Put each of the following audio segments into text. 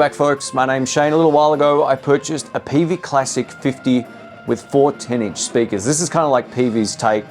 back, folks. My name's Shane. A little while ago, I purchased a Peavey Classic 50 with 4 10-inch speakers. This is kind of like Peavey's take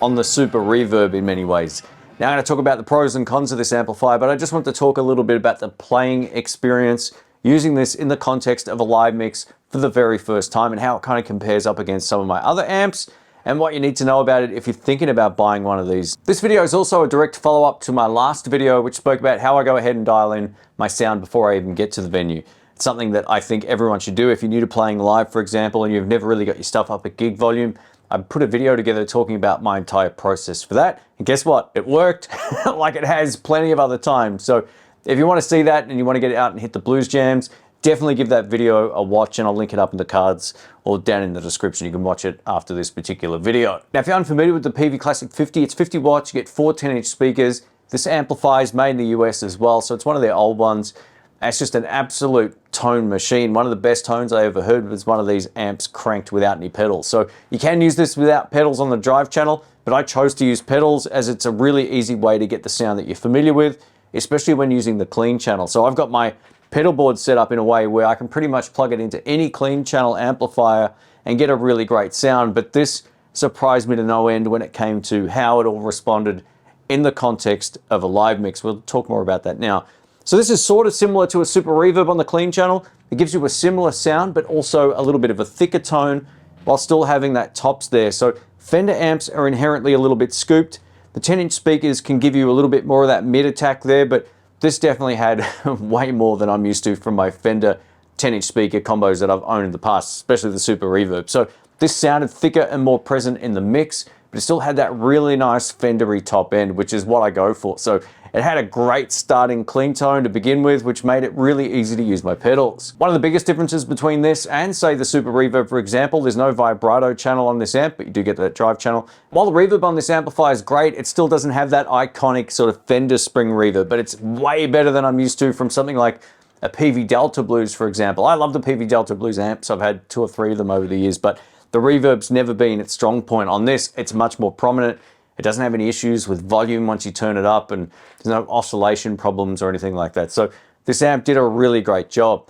on the Super Reverb in many ways. Now I'm going to talk about the pros and cons of this amplifier, but I just want to talk a little bit about the playing experience using this in the context of a live mix for the very first time and how it kind of compares up against some of my other amps and what you need to know about it if you're thinking about buying one of these. This video is also a direct follow-up to my last video, which spoke about how I go ahead and dial in my sound before I even get to the venue. It's something that I think everyone should do if you're new to playing live, for example, and you've never really got your stuff up at gig volume. I put a video together talking about my entire process for that, and guess what? It worked like it has plenty of other times. So if you want to see that and you want to get out and hit the blues jams, definitely give that video a watch, and I'll link it up in the cards or down in the description. You can watch it after this particular video. Now, if you're unfamiliar with the Peavey Classic 50, it's 50 watts, you get 4 10-inch speakers. This amplifier is made in the US as well, so it's one of their old ones. It's just an absolute tone machine. One of the best tones I ever heard was one of these amps cranked without any pedals. So you can use this without pedals on the drive channel, but I chose to use pedals as it's a really easy way to get the sound that you're familiar with, especially when using the clean channel. So I've got my pedal board set up in a way where I can pretty much plug it into any clean channel amplifier and get a really great sound. But this surprised me to no end when it came to how it all responded in the context of a live mix. We'll talk more about that now. So this is sort of similar to a Super Reverb on the clean channel. It gives you a similar sound, but also a little bit of a thicker tone while still having that tops there. So Fender amps are inherently a little bit scooped. The 10-inch speakers can give you a little bit more of that mid attack there, but this definitely had way more than I'm used to from my Fender 10-inch speaker combos that I've owned in the past, especially the Super Reverb. So this sounded thicker and more present in the mix, but it still had that really nice Fender-y top end, which is what I go for. So it had a great starting clean tone to begin with, which made it really easy to use my pedals. One of the biggest differences between this and, say, the Super Reverb, for example, there's no vibrato channel on this amp, but you do get that drive channel. While the reverb on this amplifier is great, it still doesn't have that iconic sort of Fender spring reverb, but it's way better than I'm used to from something like a Peavey Delta Blues, for example. I love the Peavey Delta Blues amps. I've had 2 or 3 of them over the years, but the reverb's never been its strong point. On this, it's much more prominent. It doesn't have any issues with volume once you turn it up, and there's no oscillation problems or anything like that. So this amp did a really great job.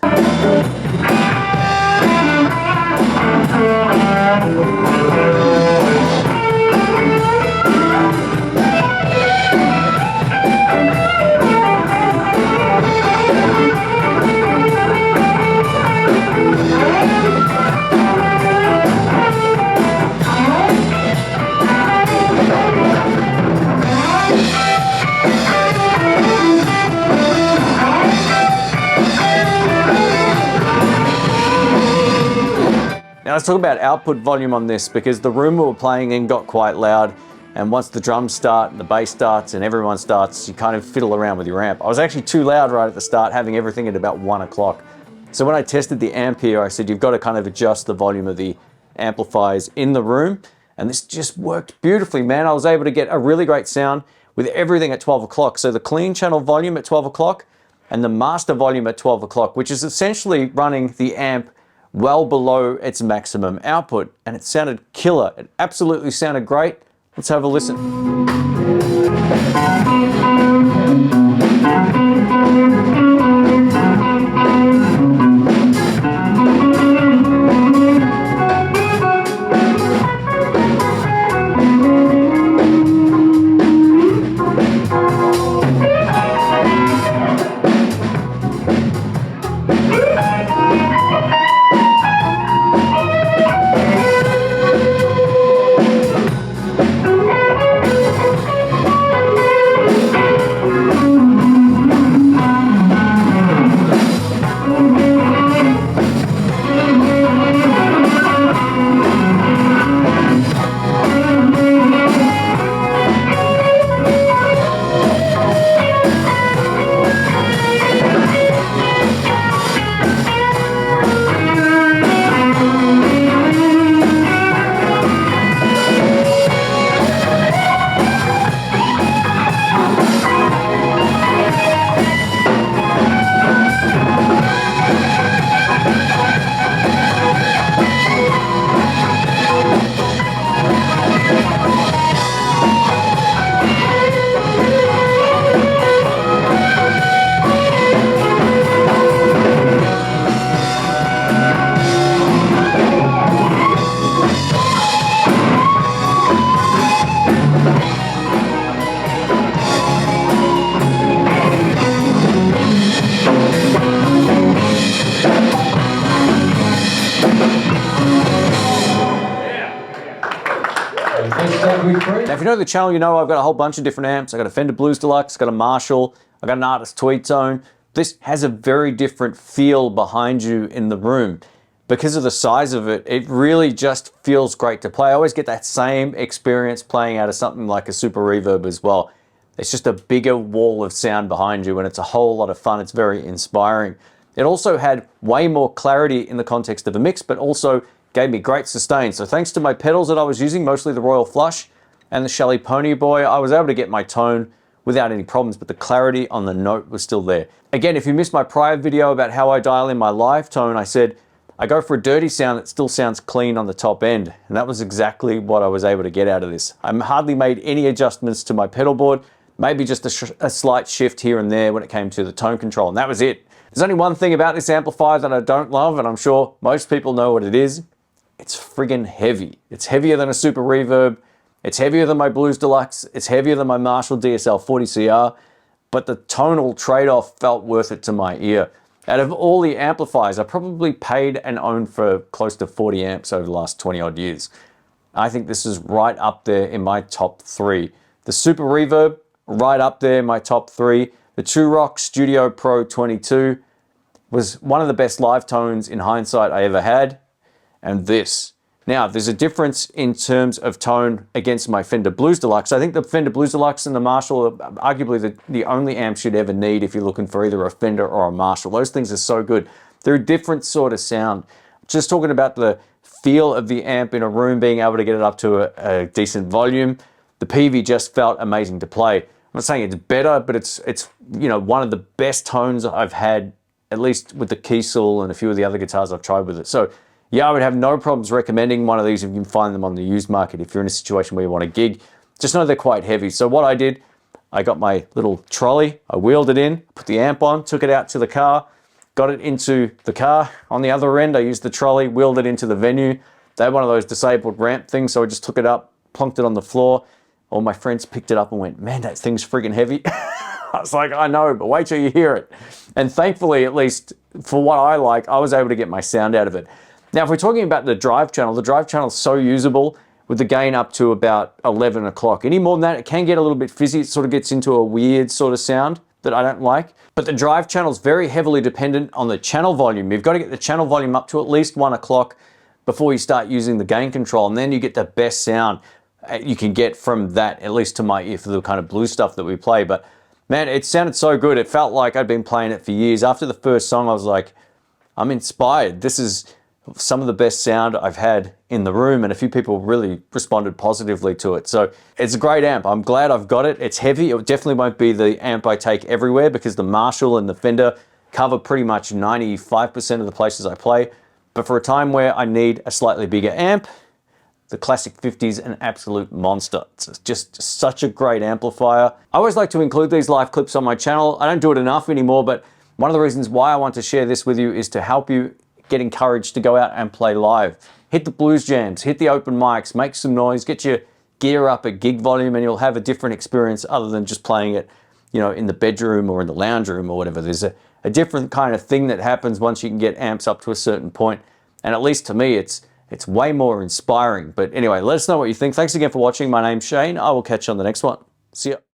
Now let's talk about output volume on this, because the room we were playing in got quite loud, and once the drums start and the bass starts and everyone starts, you kind of fiddle around with your amp. I was actually too loud right at the start, having everything at about 1 o'clock. So when I tested the amp here, I said you've got to kind of adjust the volume of the amplifiers in the room, and this just worked beautifully, man. I was able to get a really great sound with everything at 12 o'clock. So the clean channel volume at 12 o'clock and the master volume at 12 o'clock, which is essentially running the amp well below its maximum output, and it sounded killer. It absolutely sounded great. Let's have a listen. Now, if you know the channel, you know I've got a whole bunch of different amps. I've got a Fender Blues Deluxe, got a Marshall, I've got an Artist Tweed Tone. This has a very different feel behind you in the room. Because of the size of it, it really just feels great to play. I always get that same experience playing out of something like a Super Reverb as well. It's just a bigger wall of sound behind you, and it's a whole lot of fun. It's very inspiring. It also had way more clarity in the context of a mix, but also gave me great sustain. So thanks to my pedals that I was using, mostly the Royal Flush and the Shelly Pony Boy, I was able to get my tone without any problems, but the clarity on the note was still there. Again, if you missed my prior video about how I dial in my live tone, I said, I go for a dirty sound that still sounds clean on the top end. And that was exactly what I was able to get out of this. I hardly made any adjustments to my pedal board, maybe just a slight shift here and there when it came to the tone control, and that was it. There's only one thing about this amplifier that I don't love, and I'm sure most people know what it is. It's friggin' heavy. It's heavier than a Super Reverb. It's heavier than my Blues Deluxe. It's heavier than my Marshall DSL 40CR, but the tonal trade-off felt worth it to my ear. Out of all the amplifiers, I probably paid and owned for close to 40 amps over the last 20 odd years. I think this is right up there in my top 3. The Super Reverb, right up there in my top 3. The True Rock Studio Pro 22 was one of the best live tones in hindsight I ever had. And this. Now, there's a difference in terms of tone against my Fender Blues Deluxe. I think the Fender Blues Deluxe and the Marshall are arguably the only amps you'd ever need if you're looking for either a Fender or a Marshall. Those things are so good. They're a different sort of sound. Just talking about the feel of the amp in a room, being able to get it up to a decent volume, the Peavey just felt amazing to play. I'm not saying it's better, but it's you know, one of the best tones I've had, at least with the Kiesel and a few of the other guitars I've tried with it. So yeah, I would have no problems recommending one of these if you can find them on the used market if you're in a situation where you want to gig. Just know they're quite heavy. So what I did, I got my little trolley, I wheeled it in, put the amp on, took it out to the car, got it into the car. On the other end, I used the trolley, wheeled it into the venue. They had one of those disabled ramp things, so I just took it up, plonked it on the floor. All my friends picked it up and went, man, that thing's friggin' heavy. I was like, I know, but wait till you hear it. And thankfully, at least for what I like, I was able to get my sound out of it. Now, if we're talking about the drive channel is so usable with the gain up to about 11 o'clock. Any more than that, it can get a little bit fizzy. It sort of gets into a weird sort of sound that I don't like. But the drive channel is very heavily dependent on the channel volume. You've got to get the channel volume up to at least 1 o'clock before you start using the gain control. And then you get the best sound you can get from that, at least to my ear, for the kind of blues stuff that we play. But man, it sounded so good. It felt like I'd been playing it for years. After the first song, I was like, I'm inspired. This is some of the best sound I've had in the room, and a few people really responded positively to it. So it's a great amp. I'm glad I've got it. It's heavy. It definitely won't be the amp I take everywhere because the Marshall and the Fender cover pretty much 95% of the places I play. But for a time where I need a slightly bigger amp, the Classic 50 is an absolute monster. It's just such a great amplifier. I always like to include these live clips on my channel. I don't do it enough anymore, but one of the reasons why I want to share this with you is to help you get encouraged to go out and play live. Hit the blues jams, hit the open mics, make some noise, get your gear up at gig volume, and you'll have a different experience other than just playing it, you know, in the bedroom or in the lounge room or whatever. There's a different kind of thing that happens once you can get amps up to a certain point. And at least to me, it's way more inspiring. But anyway, let us know what you think. Thanks again for watching. My name's Shane. I will catch you on the next one. See ya.